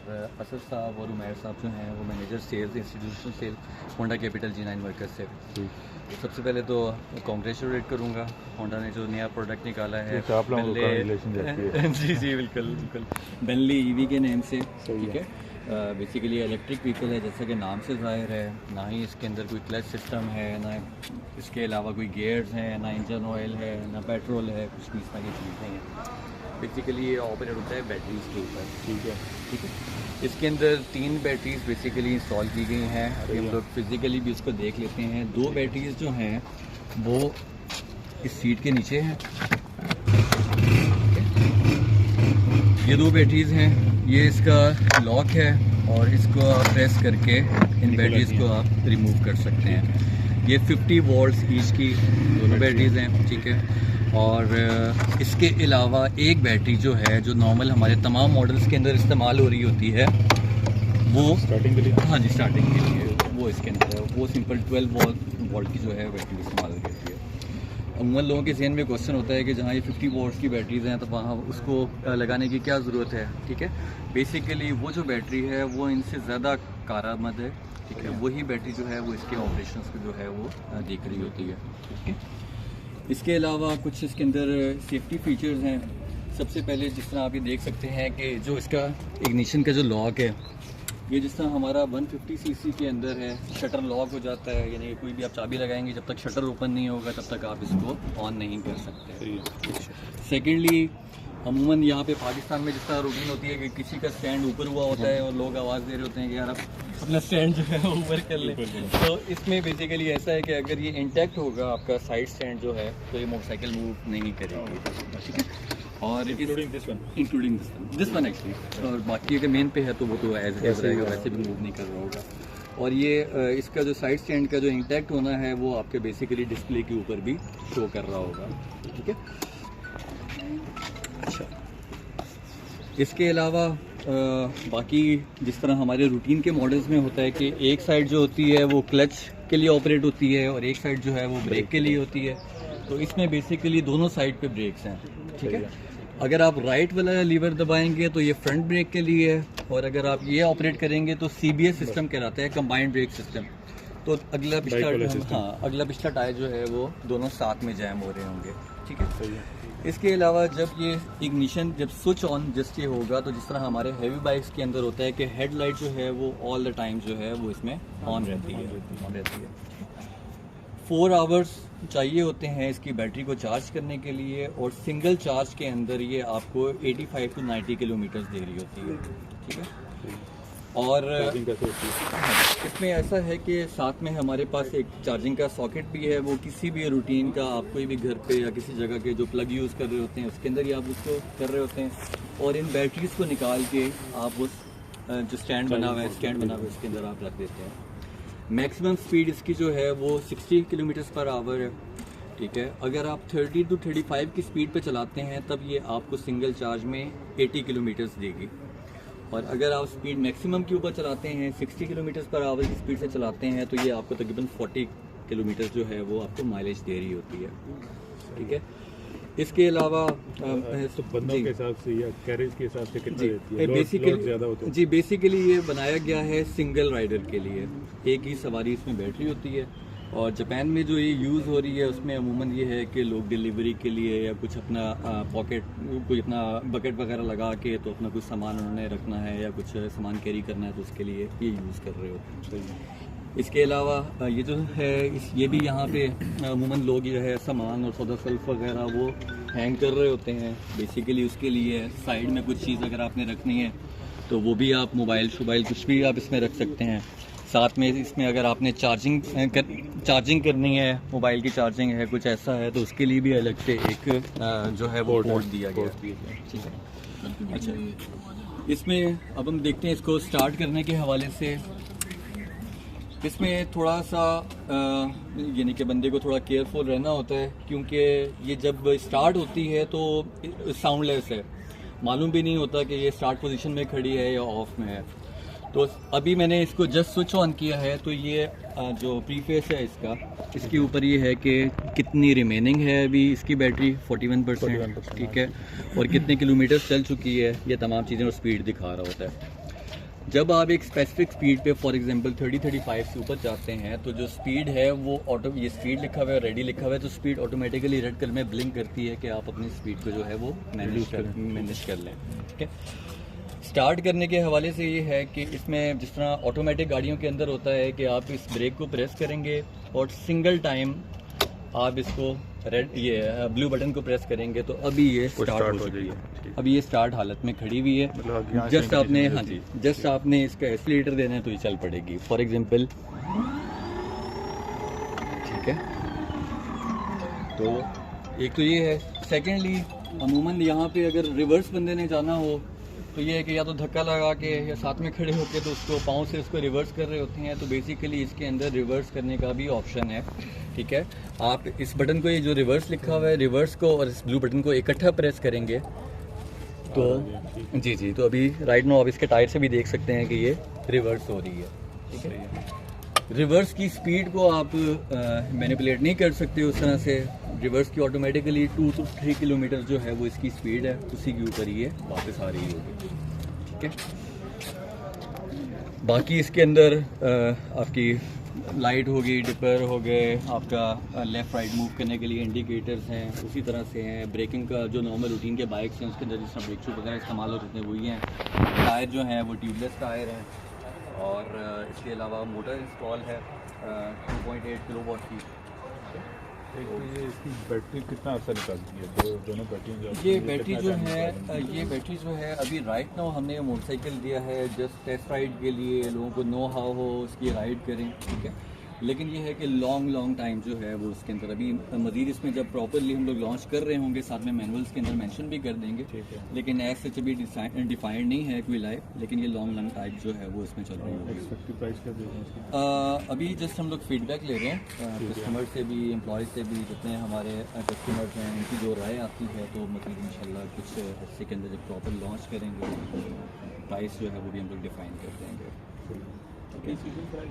असद साहब और उमैर साहब जो हैं वो manager sales institutional sale Honda capital G9 workers से। सबसे पहले तो कांग्रेचुलेट करूँगा, होंडा ने जो नया प्रोडक्ट निकाला है जी जी बिल्कुल बिल्कुल, बेनली ईवी के नेम से, ठीक है। बेसिकली इलेक्ट्रिक व्हीकल है जैसा कि नाम से ज़ाहिर है, ना ही इसके अंदर कोई क्लच सिस्टम है, ना इसके अलावा कोई गियर्स हैं, ना इंजन ऑयल है, ना पेट्रोल है, कुछ भी इस तरह की चीज़ नहीं है। बेसिकली ये ऑपरेट होता है बैटरीज के ऊपर, ठीक है। इसके अंदर 3 बैटरीज बेसिकली इंस्टॉल की गई हैं। अभी हम लोग फिज़िकली भी इसको देख लेते हैं। 2 बैटरीज जो हैं वो इस सीट के नीचे हैं, ये 2 बैटरीज हैं। ये इसका लॉक है और इसको आप प्रेस करके इन बैटरीज को आप रिमूव कर सकते हैं। ये 50 वोल्ट्स ईच की दोनों बैटरीज हैं, ठीक है। और इसके अलावा एक बैटरी जो है, जो नॉर्मल हमारे तमाम मॉडल्स के अंदर इस्तेमाल हो रही होती है, वो स्टार्टिंग के लिए, हाँ जी स्टार्टिंग के लिए वो इसके अंदर है। वो सिंपल 12 वोल्ट की जो है बैटरी इस्तेमाल करती है। अमूमन लोगों के जहन में क्वेश्चन होता है कि जहाँ ये 50 वोल्ट्स की बैटरीज हैं तो वहाँ उसको लगाने की क्या ज़रूरत है, ठीक है। बेसिकली वो जो बैटरी है वो इनसे ज़्यादा कारआमद है, ठीक है। वही बैटरी जो है वो इसके ऑपरेशंस को जो है वो देख रही होती है, ठीक है। इसके अलावा कुछ इसके अंदर सेफ्टी फीचर्स हैं। सबसे पहले जिस तरह आप ये देख सकते हैं कि जो इसका इग्निशन का जो लॉक है, ये जिस तरह हमारा 150 सीसी के अंदर है, शटर लॉक हो जाता है, यानी कोई भी आप चाबी लगाएंगे जब तक शटर ओपन नहीं होगा तब तक आप इसको ऑन नहीं कर सकते। सेकेंडली, अमूमन यहाँ पे पाकिस्तान में जिस तरह रूटीन होती है कि किसी का स्टैंड ऊपर हुआ होता है और लोग आवाज़ दे रहे होते हैं कि यार आप अपना स्टैंड जो है ऊपर कर लें, तो इसमें बेसिकली ऐसा है कि अगर ये इंटैक्ट होगा आपका साइड स्टैंड जो है तो ये मोटरसाइकिल मूव नहीं करेगी, ठीक है। और इंक्लूडिंग दिस वन एक्चुअली, और बाकी अगर मेन पे है तो वो तो एज इट रहेगा, वैसे भी मूव नहीं कर रहा होगा। और ये इसका जो साइड स्टैंड का जो इंटैक्ट होना है वो आपके बेसिकली डिस्प्ले के ऊपर भी शो कर रहा होगा, ठीक है। अच्छा, इसके अलावा बाकी जिस तरह हमारे रूटीन के मॉडल्स में होता है कि एक साइड जो होती है वो क्लच के लिए ऑपरेट होती है और एक साइड जो है वो ब्रेक के लिए होती है, तो इसमें बेसिकली दोनों साइड पे ब्रेक्स हैं, ठीक है। अगर आप राइट वाला लीवर दबाएंगे तो ये फ्रंट ब्रेक के लिए है, और अगर आप ये ऑपरेट करेंगे तो CBS सिस्टम कहलाता है, कंबाइंड ब्रेक सिस्टम। तो अगला पिछला टायर जो है वो दोनों साथ में जैम हो रहे होंगे, ठीक है। इसके अलावा जब ये इग्निशन जब स्विच ऑन जस्ट ये होगा तो जिस तरह हमारे हैवी बाइक्स के अंदर होता है कि हेडलाइट जो है वो ऑल द टाइम जो है वो इसमें ऑन रहती है। 4 आवर्स चाहिए होते हैं इसकी बैटरी को चार्ज करने के लिए, और सिंगल चार्ज के अंदर ये आपको 85 to 90 किलोमीटर दे रही होती है, ठीक है। और इसमें ऐसा है कि साथ में हमारे पास एक चार्जिंग का सॉकेट भी है। वो किसी भी रूटीन का आप कोई भी घर पे या किसी जगह के जो प्लग यूज़ कर रहे होते हैं उसके अंदर ही आप उसको कर रहे होते हैं, और इन बैटरीज को निकाल के आप उस जो स्टैंड बना हुआ है उसके अंदर आप रख देते हैं। मैक्सिमम स्पीड इसकी जो है वो 60 किलोमीटर पर आवर है, ठीक है। अगर आप 30 to 35 की स्पीड पे चलाते हैं तब ये आपको सिंगल चार्ज में 80 किलोमीटर देगी, और अगर आप स्पीड मैक्सिमम के ऊपर चलाते हैं 60 किलोमीटर पर आवर की स्पीड से चलाते हैं तो ये आपको तकरीबन 40 किलोमीटर जो है वो आपको माइलेज दे रही होती है, ठीक है। इसके अलावा तो बंदों के हिसाब से या कैरेज के हिसाब से कितना देती है? बेसिकली ज़्यादा होता है? जी बेसिकली ये बनाया गया है सिंगल राइडर के लिए, एक ही सवारी इसमें बैटरी होती है। और जापान में जो ये यूज़ हो रही है उसमें अमूमन ये है कि लोग डिलीवरी के लिए या कुछ अपना पॉकेट कोई अपना बकेट वगैरह लगा के तो अपना कुछ सामान उन्होंने रखना है या कुछ सामान कैरी करना है तो उसके लिए ये यूज़ कर रहे होते हैं। इसके अलावा ये जो है ये भी यहाँ पे अमूमन लोग जो है सामान और सौदा सल्फ वगैरह वो हैंग कर रहे होते हैं, बेसिकली उसके लिए साइड में कुछ चीज़ अगर आपने रखनी है तो वो भी आप मोबाइल कुछ भी आप इसमें रख सकते हैं। साथ में इसमें अगर आपने चार्जिंग करनी है, मोबाइल की चार्जिंग है, कुछ ऐसा है तो उसके लिए भी अलग से एक जो है वो पोर्ट दिया गया है, ठीक है। अच्छा, इसमें अब हम देखते हैं इसको स्टार्ट करने के हवाले से। इसमें थोड़ा सा यानी कि बंदे को थोड़ा केयरफुल रहना होता है, क्योंकि ये जब स्टार्ट होती है तो साउंडलेस है, मालूम भी नहीं होता कि ये स्टार्ट पोजीशन में खड़ी है या ऑफ में है। तो अभी मैंने इसको जस्ट स्विच ऑन किया है तो ये जो प्रीफेस है इसके ऊपर ये है कि कितनी रिमेनिंग है अभी इसकी बैटरी 41%, ठीक है, और कितने किलोमीटर चल चुकी है, ये तमाम चीज़ें और स्पीड दिखा रहा होता है। जब आप एक स्पेसिफिक स्पीड पे फॉर एग्जांपल 30-35 से ऊपर जाते हैं तो जो स्पीड है वो ऑटो, ये स्पीड लिखा हुआ है, रेडी लिखा हुआ है, तो स्पीड ऑटोमेटिकली रेड कलर में ब्लिंक करती है कि आप अपनी स्पीड को जो है वो मैनेज कर लें। ठीक है, स्टार्ट करने के हवाले से ये है कि इसमें जिस तरह ऑटोमेटिक गाड़ियों के अंदर होता है कि आप इस ब्रेक को प्रेस करेंगे और सिंगल टाइम आप इसको रेड ये ब्लू बटन को प्रेस करेंगे तो अभी ये स्टार्ट हो जाएगी। अभी ये स्टार्ट हालत में खड़ी हुई है, मतलब जस्ट आपने, हाँ जी, जस्ट आपने इसका एक्सीलरेटर देना है तो ये चल पड़ेगी फॉर एग्जांपल। ठीक है, तो एक तो ये है। सेकेंडली अमूमन यहाँ पे अगर रिवर्स बंदे ने जाना हो तो ये है कि या तो धक्का लगा के या साथ में खड़े होकर तो उसको पाँव से उसको रिवर्स कर रहे होते हैं, तो बेसिकली इसके अंदर रिवर्स करने का भी ऑप्शन है। ठीक है, आप इस बटन को, ये जो रिवर्स लिखा हुआ है, रिवर्स को और इस ब्लू बटन को इकट्ठा प्रेस करेंगे तो जी जी, तो अभी राइट नो आप इसके टायर से भी देख सकते हैं कि ये रिवर्स हो रही है। ठीक है, रिवर्स की स्पीड को आप मैनिपुलेट नहीं कर सकते उस तरह से। रिवर्स की ऑटोमेटिकली 2 to 3 किलोमीटर जो है वो इसकी स्पीड है, उसी के ऊपर ये वापस आ रही होगी। ठीक है, बाकी इसके अंदर आपकी लाइट होगी, डिपर हो गए, आपका लेफ़्ट राइट मूव करने के लिए इंडिकेटर्स हैं, उसी तरह से हैं। ब्रेकिंग का जो नॉर्मल रूटीन के बाइक्स हैं उसके अंदर जिस तरह ब्रेक शू वगैरह इस्तेमाल होते हैं वही हैं। टायर जो हैं वो ट्यूबलेस टायर हैं और इसके अलावा मोटर इंस्टॉल है 2.8 किलोवाट की। एक तो ये इसकी बैटरी कितना असर निकालती है, दोनों बैटरी? ये बैटरी जो है अभी राइट नाउ हमने ये मोटरसाइकिल दिया है जस्ट टेस्ट राइड के लिए, लोगों को नो हाउ हो उसकी राइड करें। ठीक है, लेकिन ये है कि लॉन्ग टाइम जो है वो उसके अंदर अभी मज़ीद इसमें जब प्रॉपरली हम लोग लॉन्च कर रहे होंगे साथ में मैनुअल्स के अंदर मेंशन भी कर देंगे। लेकिन एज सच अभी डिफाइंड नहीं है कोई लाइफ, लेकिन ये लॉन्ग टाइप जो है वो इसमें चल रही होगी। प्राइस क्या देंगे? अभी जस्ट हम लोग फीडबैक ले रहे हैं कस्टमर से भी, एम्प्लॉय से भी, जितने हमारे कस्टमर्स हैं उनकी जो राय आती है तो मज़ीद इंशाल्लाह कुछ हफ्ते के अंदर जब प्रॉपर लॉन्च करेंगे प्राइस जो है वो भी हम लोग डिफाइन कर देंगे।